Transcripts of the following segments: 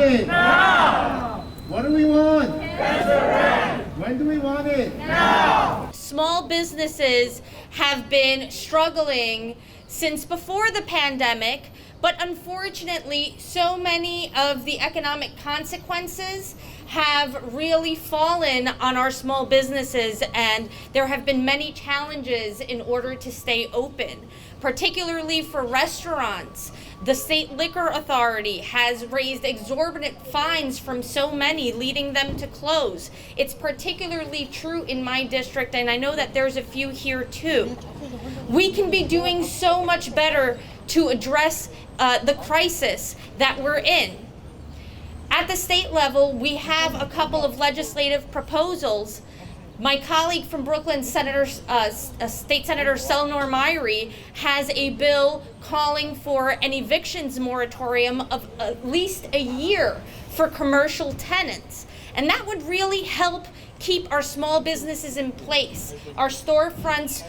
it? Now! What do we want? When do we want it? Now! Small businesses have been struggling since before the pandemic, but unfortunately, so many of the economic consequences have really fallen on our small businesses, and there have been many challenges in order to stay open, particularly for restaurants. The state liquor authority has raised exorbitant fines from so many, leading them to close. It's particularly true in my district, and I know that there's a few here too. We can be doing so much better to address the crisis that we're in. At the state level, we have a couple of legislative proposals. My colleague from Brooklyn, State Senator Selnor Myrie, has a bill calling for an evictions moratorium of at least a year for commercial tenants. And that would really help keep our small businesses in place, our storefronts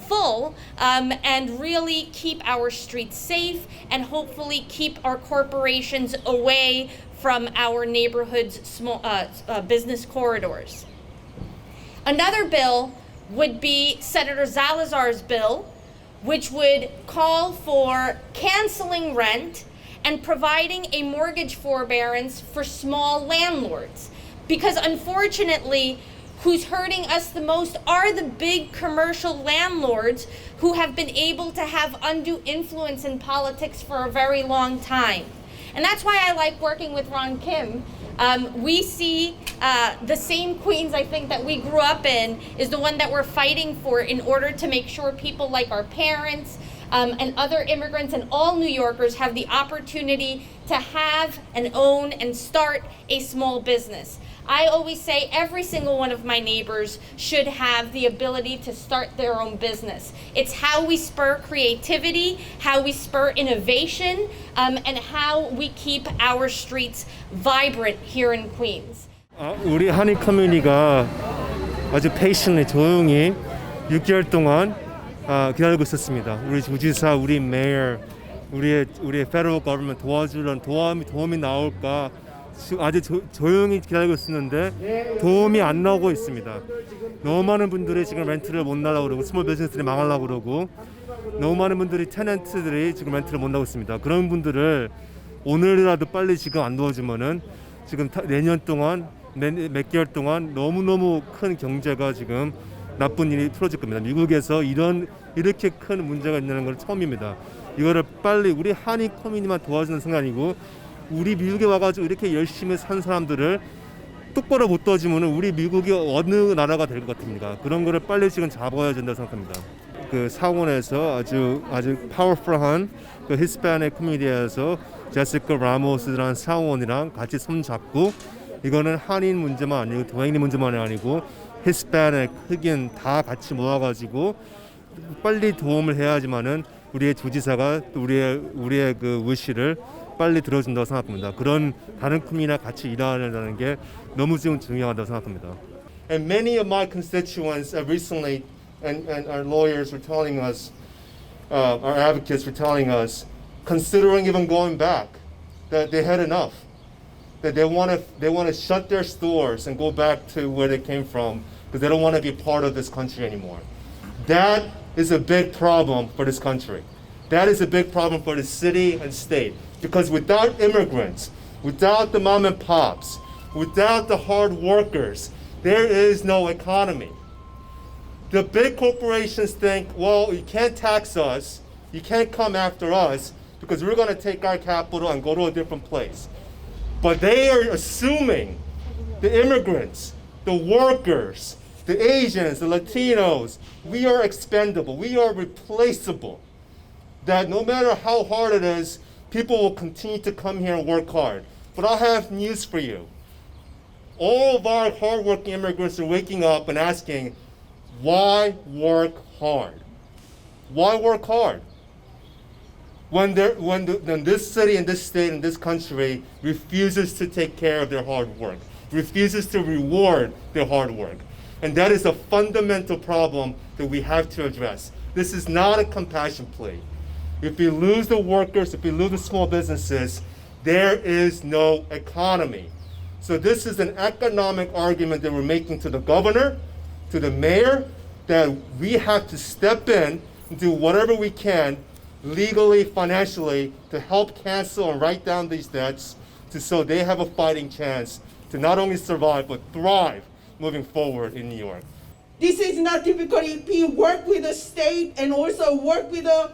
full, and really keep our streets safe, and hopefully keep our corporations away from our neighborhoods' small business corridors. Another bill would be Senator Salazar's bill, which would call for canceling rent and providing a mortgage forbearance for small landlords. Because unfortunately, who's hurting us the most are the big commercial landlords who have been able to have undue influence in politics for a very long time. And that's why I like working with Ron Kim. We see the same Queens, I think, that we grew up in is the one that we're fighting for in order to make sure people like our parents and other immigrants and all New Yorkers have the opportunity to have and own and start a small business. I always say every single one of my neighbors should have the ability to start their own business. It's how we spur creativity, how we spur innovation, and how we keep our streets vibrant here in Queens. 우리 한인 커뮤니티가 아주 페이션에 조용히 6개월 동안 기다리고 있었습니다. 우리 주지사, 우리 메이어, 우리의 페더럴 거버먼트 도와주는 도움이 나올까 아주 조용히 기다리고 있었는데 도움이 안 나오고 있습니다. 너무 많은 분들이 지금 렌트를 못 나가고 그러고 스몰 비즈니스들이 망하려고 그러고 너무 많은 분들이 테넌트들이 지금 렌트를 못 나고 있습니다. 그런 분들을 오늘이라도 빨리 지금 안 도와주면은 지금 내년 동안 몇 개월 동안 너무너무 큰 경제가 지금 나쁜 일이 풀어질 겁니다. 미국에서 이렇게 큰 문제가 있는 건 처음입니다. 이거를 빨리 우리 한인 커뮤니티만 도와주는 순간이고 우리 미국에 와가지고 이렇게 열심히 산 사람들을 똑바로 못 도와주면 우리 미국이 어느 나라가 될 것 같습니까? 그런 거를 빨리 지금 잡아야 된다고 생각합니다. 그 상원에서 아주 파워풀한 그 히스패닉 커뮤니티에서 제시카 라모스라는 상원이랑 같이 손잡고 이거는 한인 문제만 아니고 동양인 문제만 아니고 히스패닉, 흑인 다 같이 모아가지고 빨리 도움을 해야지만은 우리의 주지사가 우리의 그 의시를 빨리 들어준다고 생각합니다. 그런 다른 커뮤니티와 같이 일하려는 게 너무 지금 중요하다고 생각합니다. And many of my constituents recently and our lawyers were telling us, our advocates were telling us, considering even going back, that they had enough, that they want to shut their stores and go back to where they came from because they don't want to be part of this country anymore. That is a big problem for this country. That is a big problem for the city and state. Because without immigrants, without the mom and pops, without the hard workers, there is no economy. The big corporations think, well, you can't tax us, you can't come after us because we're going to take our capital and go to a different place. But they are assuming the immigrants, the workers, the Asians, the Latinos, we are expendable, we are replaceable. That no matter how hard it is, people will continue to come here and work hard. But I have news for you. All of our hardworking immigrants are waking up and asking, why work hard? Why work hard? When this city and this state and this country refuses to take care of their hard work, refuses to reward their hard work. And that is a fundamental problem that we have to address. This is not a compassion plea. If we lose the workers, if we lose the small businesses, there is no economy. So this is an economic argument that we're making to the governor, to the mayor, that we have to step in and do whatever we can legally, financially, to help cancel and write down these debts so they have a fighting chance to not only survive but thrive moving forward in New York. This is not typically he work with the state and also work with the.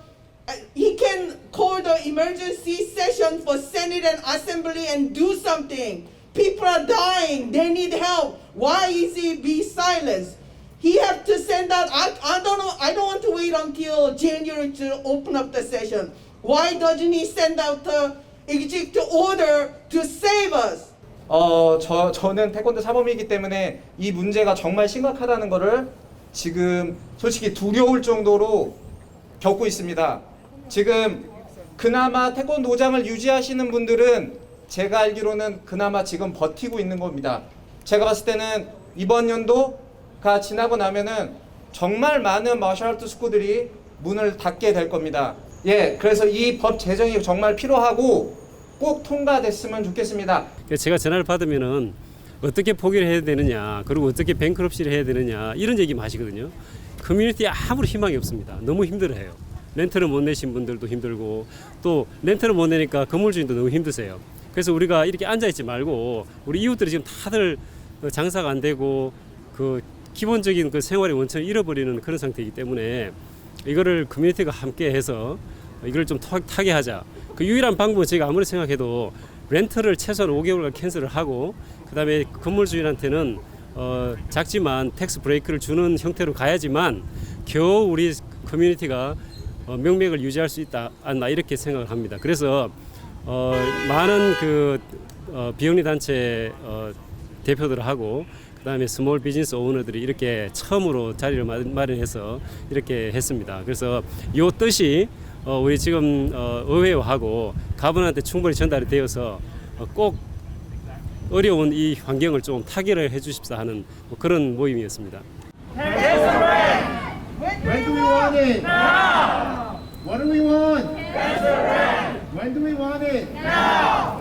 He can call the emergency session for Senate and Assembly and do something. People are dying. They need help. Why is he be silenced? He have to send out. I don't know. I don't want to wait until January to open up the session. Why doesn't he send out the executive order to save us? 저는 태권도 사범이기 때문에 이 문제가 정말 심각하다는 것을 지금 솔직히 두려울 정도로 겪고 있습니다. 지금 그나마 태권도장을 유지하시는 분들은 제가 알기로는 그나마 지금 버티고 있는 겁니다. 제가 봤을 때는 이번 연도가 지나고 나면은 정말 많은 마셜아트 스쿨들이 문을 닫게 될 겁니다. 예, 그래서 이 법 제정이 정말 필요하고 꼭 통과됐으면 좋겠습니다. 제가 전화를 받으면은 어떻게 포기를 해야 되느냐, 그리고 어떻게 뱅크럽시를 해야 되느냐 이런 얘기 마시거든요. 커뮤니티에 아무런 희망이 없습니다. 너무 힘들어해요. 렌트를 못 내신 분들도 힘들고 또 렌트를 못 내니까 건물주인도 너무 힘드세요. 그래서 우리가 이렇게 앉아있지 말고 우리 이웃들이 지금 다들 장사가 안 되고 그 기본적인 그 생활의 원천을 잃어버리는 그런 상태이기 때문에 이거를 커뮤니티가 함께 해서 이걸 좀 타게 하자. 그 유일한 방법은 제가 아무리 생각해도 렌트를 최소한 5개월간 캔슬을 하고 그다음에 건물주인한테는 작지만 텍스 브레이크를 주는 형태로 가야지만 겨우 우리 커뮤니티가 명맥을 유지할 수 있다 않나 이렇게 생각을 합니다. 그래서 많은 그 비영리 단체 대표들하고 그다음에 스몰 비즈니스 오너들이 이렇게 처음으로 자리를 마련해서 이렇게 했습니다. 그래서 이 뜻이 우리 지금 의회하고 가분한테 충분히 전달이 되어서 꼭 어려운 이 환경을 좀 타결을 해주십사 하는 그런 모임이었습니다. When do we want it? Now! What do we want? When do we want it? Now!